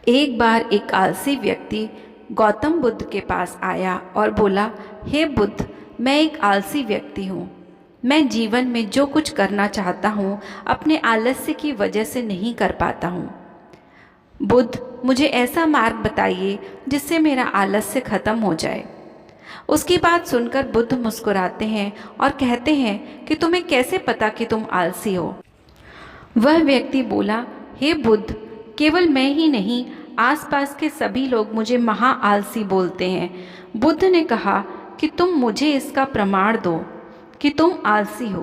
एक बार एक आलसी व्यक्ति गौतम बुद्ध के पास आया और बोला, हे बुद्ध, मैं एक आलसी व्यक्ति हूँ। मैं जीवन में जो कुछ करना चाहता हूँ अपने आलस्य की वजह से नहीं कर पाता हूँ। बुद्ध, मुझे ऐसा मार्ग बताइए जिससे मेरा आलस्य खत्म हो जाए। उसकी बात सुनकर बुद्ध मुस्कुराते हैं और कहते हैं कि तुम्हें कैसे पता कि तुम आलसी हो। वह व्यक्ति बोला, हे बुद्ध, केवल मैं ही नहीं, आसपास के सभी लोग मुझे महा आलसी बोलते हैं। बुद्ध ने कहा कि तुम मुझे इसका प्रमाण दो कि तुम आलसी हो।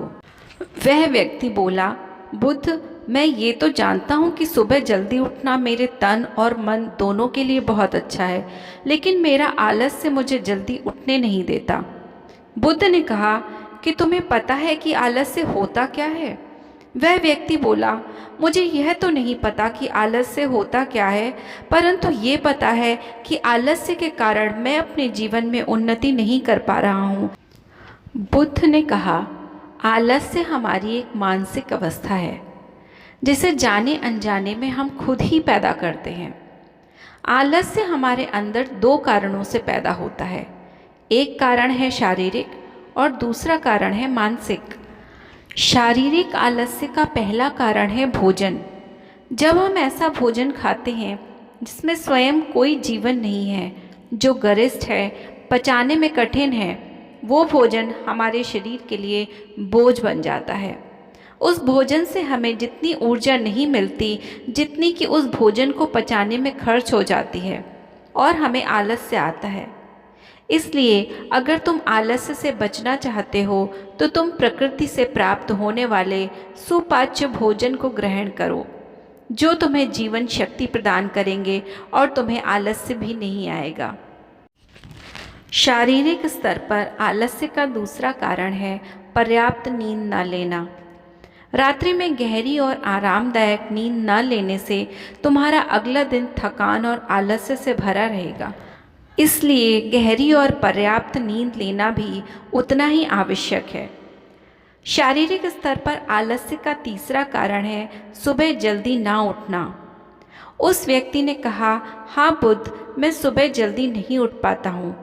वह व्यक्ति बोला, बुद्ध, मैं ये तो जानता हूँ कि सुबह जल्दी उठना मेरे तन और मन दोनों के लिए बहुत अच्छा है, लेकिन मेरा आलस्य मुझे जल्दी उठने नहीं देता। बुद्ध ने कहा कि तुम्हें पता है कि आलस्य होता क्या है? वह व्यक्ति बोला, मुझे यह तो नहीं पता कि आलस्य होता क्या है, परंतु ये पता है कि आलस्य के कारण मैं अपने जीवन में उन्नति नहीं कर पा रहा हूँ। बुद्ध ने कहा, आलस्य हमारी एक मानसिक अवस्था है जिसे जाने अनजाने में हम खुद ही पैदा करते हैं। आलस्य हमारे अंदर दो कारणों से पैदा होता है। एक कारण है शारीरिक और दूसरा कारण है मानसिक। शारीरिक आलस्य का पहला कारण है भोजन। जब हम ऐसा भोजन खाते हैं जिसमें स्वयं कोई जीवन नहीं है, जो गरिष्ठ है, पचाने में कठिन है, वो भोजन हमारे शरीर के लिए बोझ बन जाता है। उस भोजन से हमें जितनी ऊर्जा नहीं मिलती जितनी कि उस भोजन को पचाने में खर्च हो जाती है और हमें आलस्य आता है। इसलिए अगर तुम आलस्य से बचना चाहते हो तो तुम प्रकृति से प्राप्त होने वाले सुपाच्य भोजन को ग्रहण करो, जो तुम्हें जीवन शक्ति प्रदान करेंगे और तुम्हें आलस्य भी नहीं आएगा। शारीरिक स्तर पर आलस्य का दूसरा कारण है पर्याप्त नींद न लेना। रात्रि में गहरी और आरामदायक नींद न लेने से तुम्हारा अगला दिन थकान और आलस्य से भरा रहेगा। इसलिए गहरी और पर्याप्त नींद लेना भी उतना ही आवश्यक है। शारीरिक स्तर पर आलस्य का तीसरा कारण है सुबह जल्दी ना उठना। उस व्यक्ति ने कहा, हाँ बुद्ध, मैं सुबह जल्दी नहीं उठ पाता हूँ।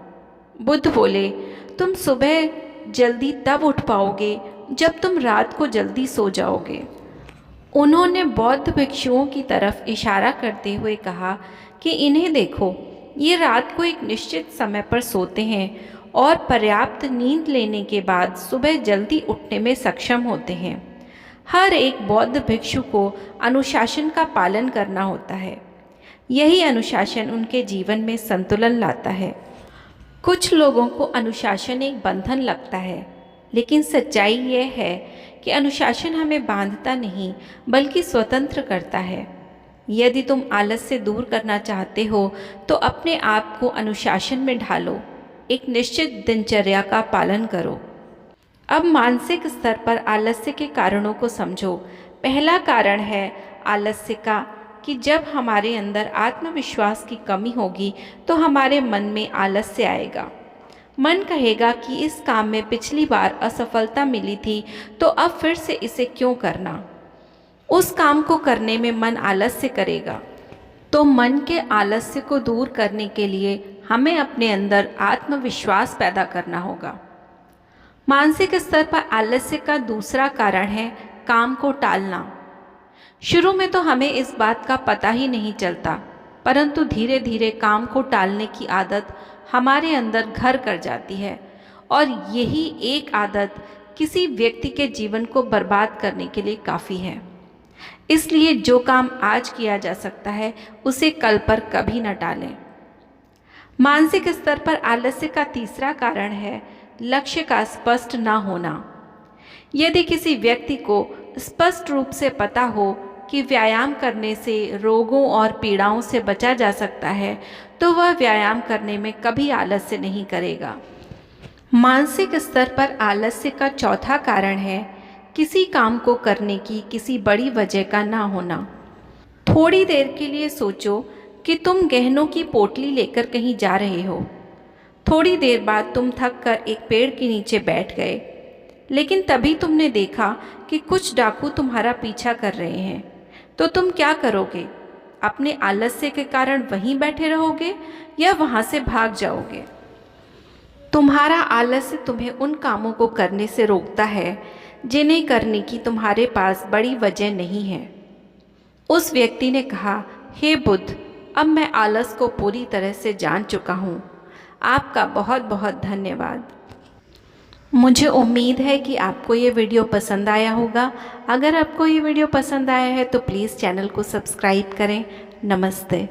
बुद्ध बोले, तुम सुबह जल्दी तब उठ पाओगे जब तुम रात को जल्दी सो जाओगे। उन्होंने बौद्ध भिक्षुओं की तरफ इशारा करते हुए कहा कि इन्हें देखो, ये रात को एक निश्चित समय पर सोते हैं और पर्याप्त नींद लेने के बाद सुबह जल्दी उठने में सक्षम होते हैं। हर एक बौद्ध भिक्षु को अनुशासन का पालन करना होता है। यही अनुशासन उनके जीवन में संतुलन लाता है। कुछ लोगों को अनुशासन एक बंधन लगता है, लेकिन सच्चाई यह है कि अनुशासन हमें बांधता नहीं बल्कि स्वतंत्र करता है। यदि तुम आलस से दूर करना चाहते हो तो अपने आप को अनुशासन में ढालो, एक निश्चित दिनचर्या का पालन करो। अब मानसिक स्तर पर आलस्य के कारणों को समझो। पहला कारण है आलस्य का कि जब हमारे अंदर आत्मविश्वास की कमी होगी तो हमारे मन में आलस्य आएगा। मन कहेगा कि इस काम में पिछली बार असफलता मिली थी तो अब फिर से इसे क्यों करना। उस काम को करने में मन आलस्य करेगा। तो मन के आलस्य को दूर करने के लिए हमें अपने अंदर आत्मविश्वास पैदा करना होगा। मानसिक स्तर पर आलस्य का दूसरा कारण है काम को टालना। शुरू में तो हमें इस बात का पता ही नहीं चलता, परंतु धीरे धीरे काम को टालने की आदत हमारे अंदर घर कर जाती है और यही एक आदत किसी व्यक्ति के जीवन को बर्बाद करने के लिए काफ़ी है। इसलिए जो काम आज किया जा सकता है उसे कल पर कभी न टालें। मानसिक स्तर पर आलस्य का तीसरा कारण है लक्ष्य का स्पष्ट न होना। यदि किसी व्यक्ति को स्पष्ट रूप से पता हो कि व्यायाम करने से रोगों और पीड़ाओं से बचा जा सकता है तो वह व्यायाम करने में कभी आलस्य नहीं करेगा। मानसिक स्तर पर आलस्य का चौथा कारण है किसी काम को करने की किसी बड़ी वजह का ना होना। थोड़ी देर के लिए सोचो कि तुम गहनों की पोटली लेकर कहीं जा रहे हो। थोड़ी देर बाद तुम थक कर एक पेड़ के नीचे बैठ गए, लेकिन तभी तुमने देखा कि कुछ डाकू तुम्हारा पीछा कर रहे हैं। तो तुम क्या करोगे? अपने आलस्य के कारण वहीं बैठे रहोगे या वहाँ से भाग जाओगे? तुम्हारा आलस्य तुम्हें उन कामों को करने से रोकता है जिन्हें करने की तुम्हारे पास बड़ी वजह नहीं है। उस व्यक्ति ने कहा, हे बुद्ध, अब मैं आलस को पूरी तरह से जान चुका हूँ। आपका बहुत बहुत धन्यवाद। मुझे उम्मीद है कि आपको ये वीडियो पसंद आया होगा। अगर आपको ये वीडियो पसंद आया है तो प्लीज़ चैनल को सब्सक्राइब करें। नमस्ते।